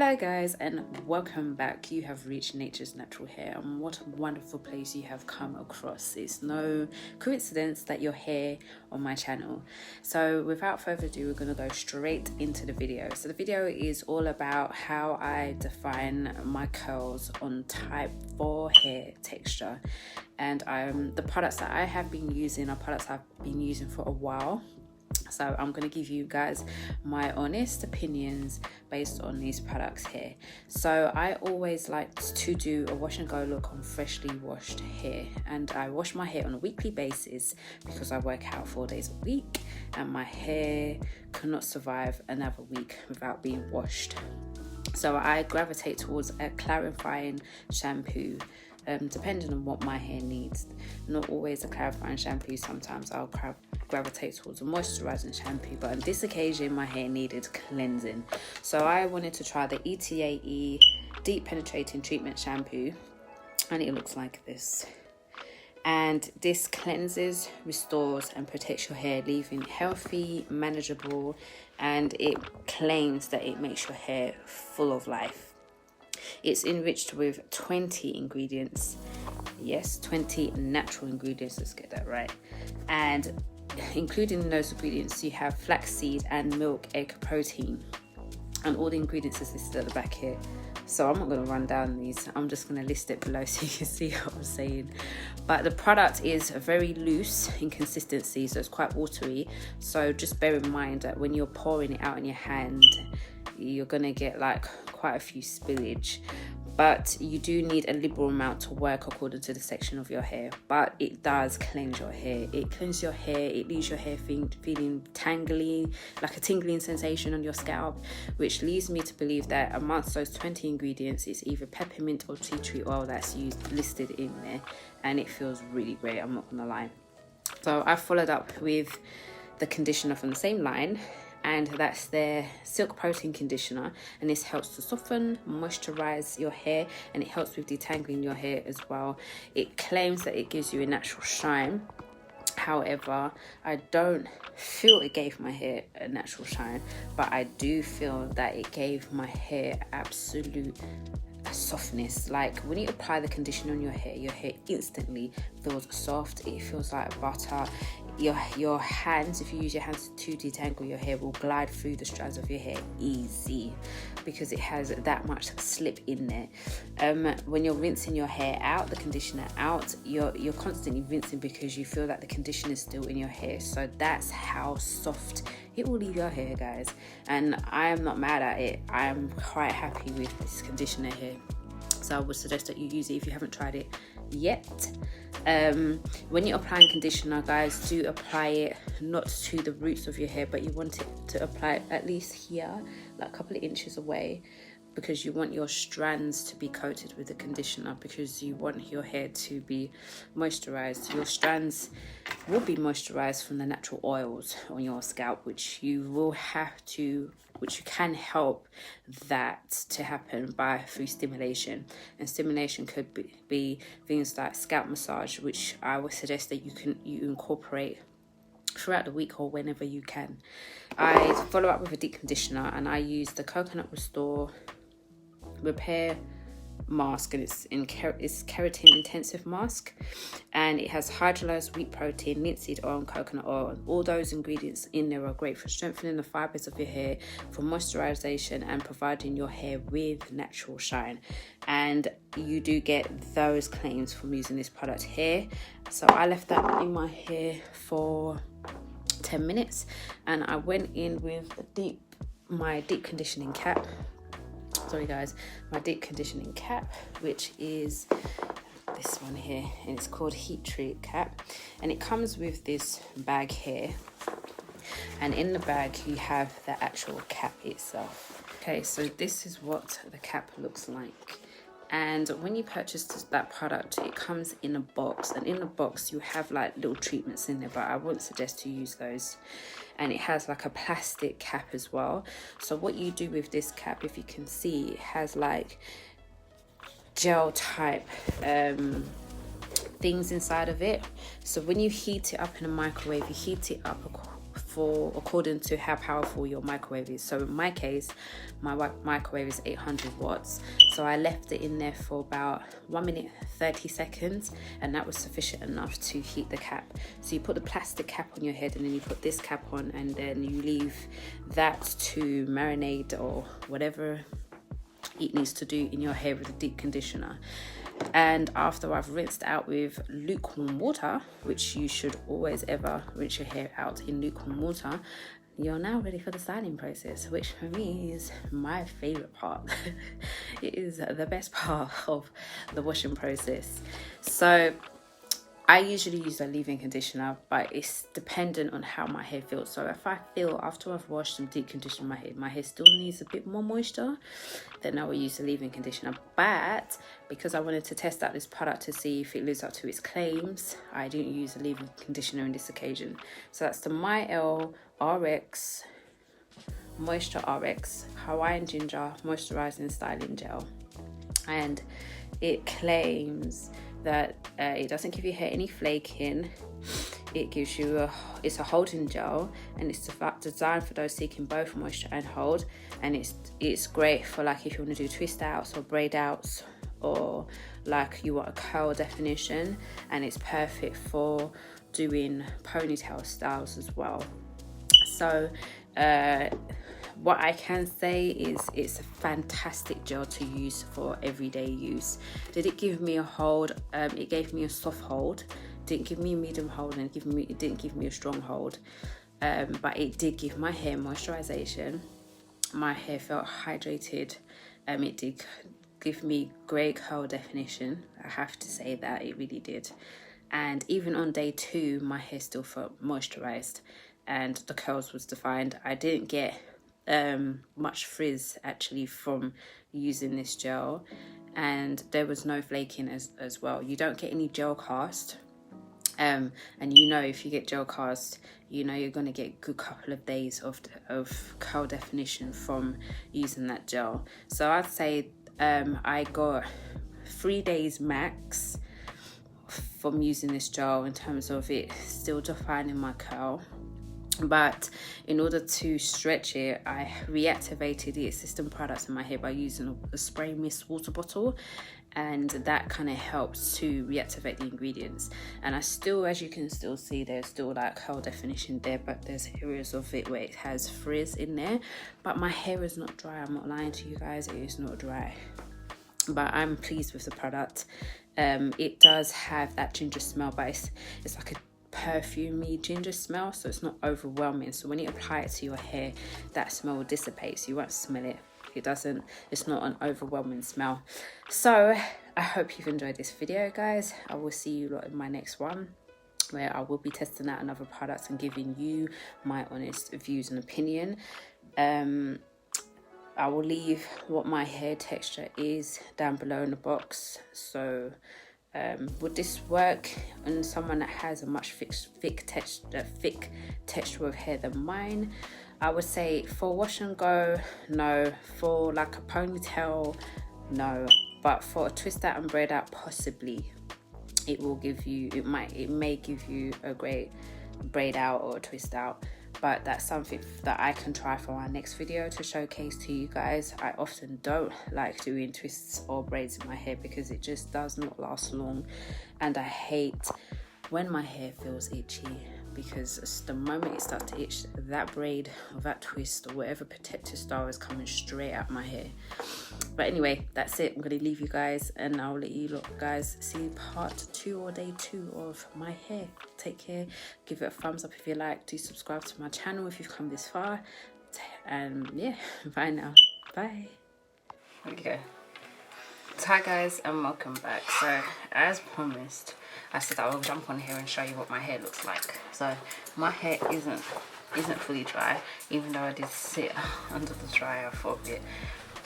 Hello guys, and welcome back. You have reached Nature's Natural Hair, and what a wonderful place you have come across. It's no coincidence that you're here on my channel. So without further ado, we're going to go straight into the video. So the video is all about how I define my curls on type 4 hair texture, and the products that I have been using are products I've been using for a while. So I'm going to give you guys my honest opinions based on these products here. So I always like to do a wash and go look on freshly washed hair, and I wash my hair on a weekly basis because I work out 4 days a week and my hair cannot survive another week without being washed. So I gravitate towards a clarifying shampoo, depending on what my hair needs. Not always a clarifying shampoo. Sometimes I'll gravitate towards a moisturizing shampoo, but on this occasion my hair needed cleansing, so I wanted to try the ETAE deep penetrating treatment shampoo, and it looks like this. And this cleanses, restores and protects your hair, leaving it healthy, manageable, and it claims that it makes your hair full of life. It's enriched with 20 ingredients. Yes, 20 natural ingredients, let's get that right. And including in those ingredients, you have flaxseed and milk egg protein. And all the ingredients is listed at the back here. So I'm not going to run down these. I'm just going to list it below so you can see what I'm saying. But the product is very loose in consistency, so it's quite watery. So just bear in mind that when you're pouring it out in your hand, you're going to get like quite a few spillage. But you do need a liberal amount to work according to the section of your hair. But it does cleanse your hair. It cleanses your hair. It leaves your hair feeling tangly, like a tingling sensation on your scalp, which leads me to believe that amongst those 20 ingredients, it's either peppermint or tea tree oil that's listed in there. And it feels really great, I'm not gonna lie. So I followed up with the conditioner from the same line, and that's their silk protein conditioner, and this helps to soften, moisturize your hair, and it helps with detangling your hair as well. It claims that it gives you a natural shine. However, I don't feel it gave my hair a natural shine, but I do feel that it gave my hair absolute softness. Like when you apply the conditioner on your hair instantly feels soft. It feels like butter. Your hands, if you use your hands to detangle your hair, will glide through the strands of your hair easy because it has that much slip in there. When you're rinsing your hair out, the conditioner out, you're constantly rinsing because you feel that the conditioner is still in your hair. So that's how soft it will leave your hair, guys. And I am not mad at it. I am quite happy with this conditioner here. So I would suggest that you use it if you haven't tried it yet. When you're applying conditioner, guys, do apply it not to the roots of your hair, but you want it to apply at least here, like a couple of inches away, because you want your strands to be coated with the conditioner, because you want your hair to be moisturized. Your strands will be moisturized from the natural oils on your scalp, which you can help that to happen through stimulation. And stimulation could be things like scalp massage, which I would suggest that you incorporate throughout the week or whenever you can. I follow up with a deep conditioner, and I use the Coconut Restore Repair mask, and it's keratin intensive mask, and it has hydrolyzed wheat protein, linseed oil and coconut oil, and all those ingredients in there are great for strengthening the fibers of your hair, for moisturization, and providing your hair with natural shine. And you do get those claims from using this product here. So I left that in my hair for 10 minutes, and I went in with my deep conditioning cap. Sorry guys, my deep conditioning cap, which is this one here, and it's called Heat Treat Cap, and it comes with this bag here, and in the bag you have the actual cap itself. Okay, so this is what the cap looks like. And when you purchase that product, it comes in a box, and in the box you have like little treatments in there, but I wouldn't suggest to use those. And it has like a plastic cap as well. So what you do with this cap, if you can see, it has like gel type things inside of it. So when you heat it up in a microwave, you heat it up for according to how powerful your microwave is. So in my case, my microwave is 800 watts, so I left it in there for about 1 minute 30 seconds, and that was sufficient enough to heat the cap. So you put the plastic cap on your head, and then you put this cap on, and then you leave that to marinate or whatever it needs to do in your hair with a deep conditioner. And after I've rinsed out with lukewarm water, which you should always ever rinse your hair out in lukewarm water, you're now ready for the styling process, which for me is my favorite part. It is the best part of the washing process. So I usually use a leave-in conditioner, but it's dependent on how my hair feels. So if I feel after I've washed and deep conditioned my hair still needs a bit more moisture, then I will use a leave-in conditioner. But because I wanted to test out this product to see if it lives up to its claims, I didn't use a leave-in conditioner on this occasion. So that's the Mielle RX Moisture RX Hawaiian Ginger Moisturizing Styling Gel, and it claims that it doesn't give your hair any flaking. It gives you it's a holding gel, and it's designed for those seeking both moisture and hold. And it's great for like if you want to do twist outs or braid outs, or like you want a curl definition, and it's perfect for doing ponytail styles as well. So what I can say is it's a fantastic gel to use for everyday use. Did it give me a hold? It gave me a soft hold. Didn't give me a medium hold, and it didn't give me a strong hold. But it did give my hair moisturization. My hair felt hydrated. It did give me great curl definition. I have to say that it really did. And even on day 2, my hair still felt moisturized, and the curls was defined. I didn't get much frizz actually from using this gel, and there was no flaking as well. You don't get any gel cast, and you know if you get gel cast, you know you're going to get a good couple of days of curl definition from using that gel. So I'd say I got 3 days max from using this gel in terms of it still defining my curl. But in order to stretch it, I reactivated the existing products in my hair by using a spray mist water bottle, and that kind of helps to reactivate the ingredients. And I still, as you can still see, there's still like curl definition there, but there's areas of it where it has frizz in there. But my hair is not dry. I'm not lying to you guys, it is not dry. But I'm pleased with the product. It does have that ginger smell, but it's like a perfumey ginger smell, so it's not overwhelming. So when you apply it to your hair, that smell dissipates. You won't smell it. It's not an overwhelming smell. So I hope you've enjoyed this video, guys. I will see you lot in my next one, where I will be testing out another product and giving you my honest views and opinion. I will leave what my hair texture is down below in the box. So would this work on someone that has a much thick texture of hair than mine? I would say for wash and go, no. For like a ponytail, no. But for a twist out and braid out, possibly. It may give you a great braid out or a twist out. But that's something that I can try for my next video to showcase to you guys. I often don't like doing twists or braids in my hair because it just does not last long, and I hate when my hair feels itchy, because the moment it starts to itch, that braid or that twist or whatever protective style is coming straight out my hair. But anyway, that's it. I'm going to leave you guys, and I'll let you guys see part 2 or day 2 of my hair. Take care. Give it a thumbs up if you like. Do subscribe to my channel if you've come this far. And yeah, bye now. Bye. Okay. Hi guys, and welcome back. So as promised, I said I will jump on here and show you what my hair looks like. So my hair isn't fully dry, even though I did sit under the dryer for a bit,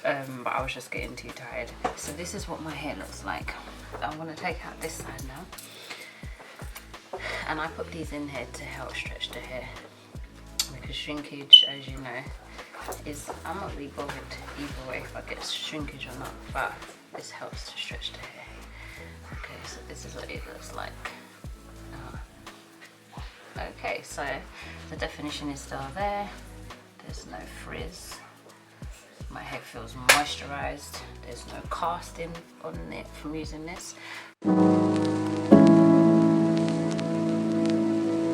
but I was just getting too tired. So this is what my hair looks like. I want to take out this side now, and I put these in here to help stretch the hair, because shrinkage, as you know, I'm not really bothered either way if I get shrinkage or not, but this helps to stretch the hair. Okay, so this is what it looks like. Okay, so the definition is still there. There's no frizz. My hair feels moisturized. There's no casting on it from using this.